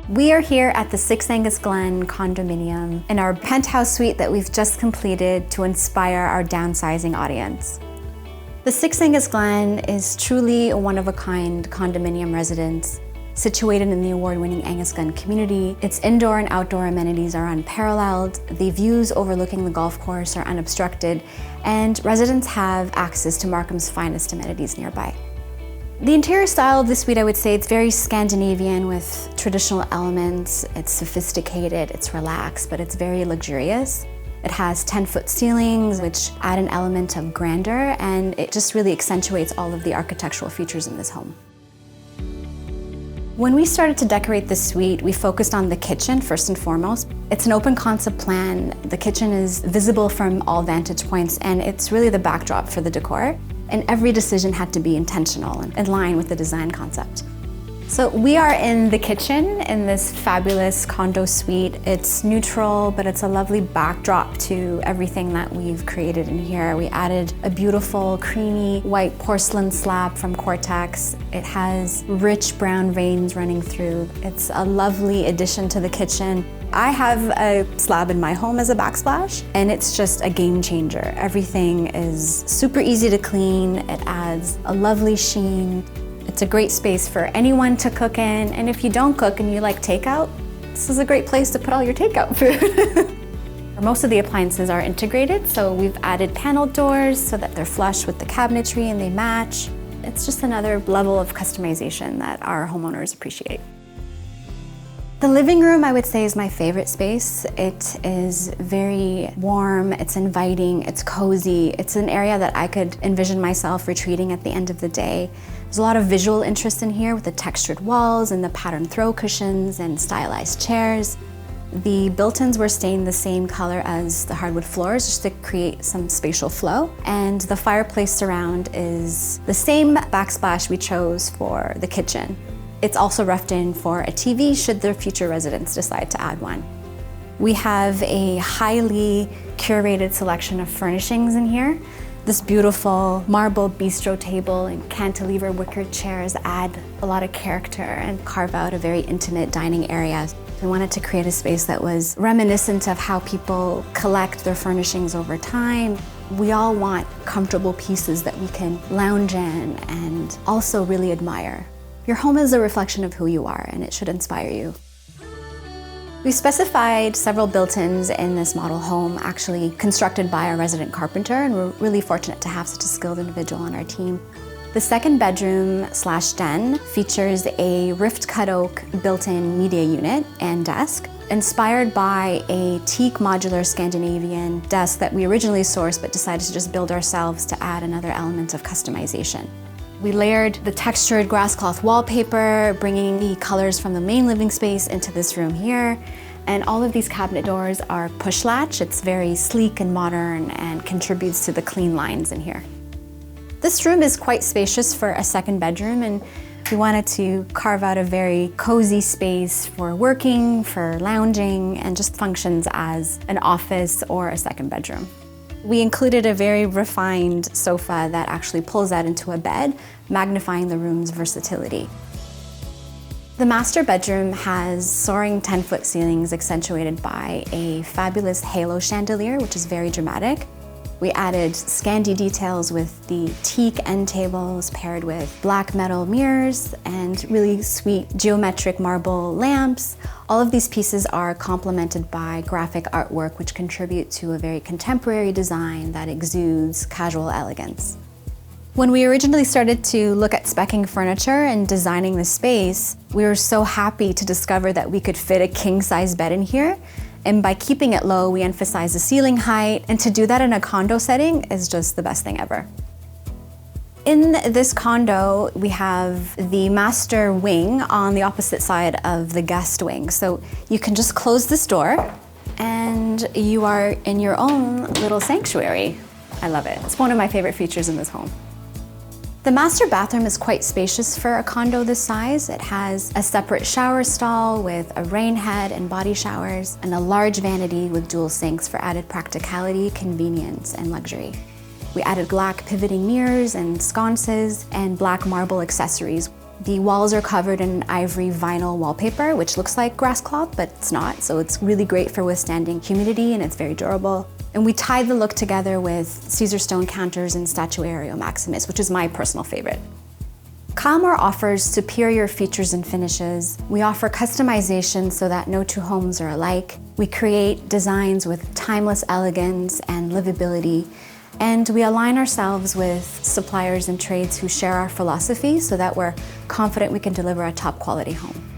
We are here at the 6 Angus Glen Condominium in our penthouse suite that we've just completed to inspire our downsizing audience. The 6 Angus Glen is truly a one-of-a-kind condominium residence situated in the award-winning Angus Glen community. Its indoor and outdoor amenities are unparalleled, the views overlooking the golf course are unobstructed, and residents have access to Markham's finest amenities nearby. The interior style of the suite, I would say, it's very Scandinavian with traditional elements. It's sophisticated, it's relaxed, but it's very luxurious. It has 10-foot ceilings, which add an element of grandeur, and it just really accentuates all of the architectural features in this home. When we started to decorate this suite, we focused on the kitchen first and foremost. It's an open concept plan. The kitchen is visible from all vantage points, and it's really the backdrop for the decor. And every decision had to be intentional and in line with the design concept. So we are in the kitchen in this fabulous condo suite. It's neutral, but it's a lovely backdrop to everything that we've created in here. We added a beautiful creamy white porcelain slab from Cortex. It has rich brown veins running through. It's a lovely addition to the kitchen. I have a slab in my home as a backsplash, and it's just a game changer. Everything is super easy to clean. It adds a lovely sheen. It's a great space for anyone to cook in, and if you don't cook and you like takeout, this is a great place to put all your takeout food. Most of the appliances are integrated, so we've added panel doors so that they're flush with the cabinetry and they match. It's just another level of customization that our homeowners appreciate. The living room, I would say, is my favorite space. It is very warm, it's inviting, it's cozy. It's an area that I could envision myself retreating at the end of the day. There's a lot of visual interest in here with the textured walls and the patterned throw cushions and stylized chairs. The built-ins were stained the same color as the hardwood floors just to create some spatial flow. And the fireplace surround is the same backsplash we chose for the kitchen. It's also roughed in for a TV should their future residents decide to add one. We have a highly curated selection of furnishings in here. This beautiful marble bistro table and cantilever wicker chairs add a lot of character and carve out a very intimate dining area. We wanted to create a space that was reminiscent of how people collect their furnishings over time. We all want comfortable pieces that we can lounge in and also really admire. Your home is a reflection of who you are, and it should inspire you. We specified several built-ins in this model home, actually constructed by a resident carpenter, and we're really fortunate to have such a skilled individual on our team. The second bedroom/den features a rift cut oak built-in media unit and desk, inspired by a teak modular Scandinavian desk that we originally sourced but decided to just build ourselves to add another element of customization. We layered the textured grass cloth wallpaper, bringing the colors from the main living space into this room here. And all of these cabinet doors are push latch. It's very sleek and modern and contributes to the clean lines in here. This room is quite spacious for a second bedroom, and we wanted to carve out a very cozy space for working, for lounging, and just functions as an office or a second bedroom. We included a very refined sofa that actually pulls out into a bed, magnifying the room's versatility. The master bedroom has soaring 10-foot ceilings accentuated by a fabulous halo chandelier, which is very dramatic. We added Scandi details with the teak end tables paired with black metal mirrors and really sweet geometric marble lamps. All of these pieces are complemented by graphic artwork, which contribute to a very contemporary design that exudes casual elegance. When we originally started to look at speccing furniture and designing the space, we were so happy to discover that we could fit a king-size bed in here. And by keeping it low, we emphasize the ceiling height, and to do that in a condo setting is just the best thing ever. In this condo, we have the master wing on the opposite side of the guest wing. So you can just close this door and you are in your own little sanctuary. I love it. It's one of my favorite features in this home. The master bathroom is quite spacious for a condo this size. It has a separate shower stall with a rain head and body showers, and a large vanity with dual sinks for added practicality, convenience, and luxury. We added black pivoting mirrors and sconces and black marble accessories. The walls are covered in ivory vinyl wallpaper, which looks like grass cloth, but it's not. So it's really great for withstanding humidity and it's very durable. And we tied the look together with Caesar stone counters and Statuario Maximus, which is my personal favorite. Kylemore offers superior features and finishes. We offer customization so that no two homes are alike. We create designs with timeless elegance and livability. And we align ourselves with suppliers and trades who share our philosophy so that we're confident we can deliver a top quality home.